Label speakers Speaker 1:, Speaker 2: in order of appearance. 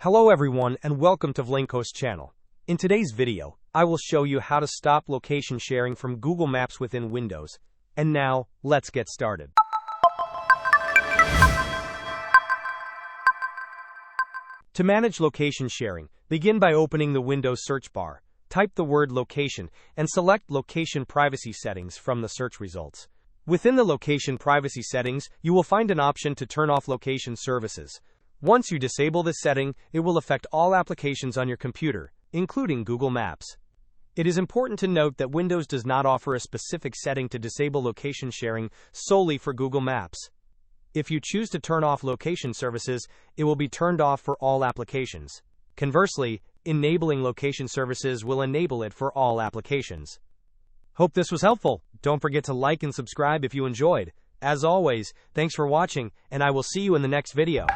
Speaker 1: Hello everyone and welcome to Vlankos channel. In today's video, I will show you how to stop location sharing from Google Maps within Windows. And now, let's get started. To manage location sharing, begin by opening the Windows search bar, type the word location, and select Location Privacy Settings from the search results. Within the location privacy settings, you will find an option to turn off location services. Once you disable this setting, it will affect all applications on your computer, including Google Maps. It is important to note that Windows does not offer a specific setting to disable location sharing solely for Google Maps. If you choose to turn off location services, it will be turned off for all applications. Conversely, enabling location services will enable it for all applications. Hope this was helpful. Don't forget to like and subscribe if you enjoyed. As always, thanks for watching, and I will see you in the next video.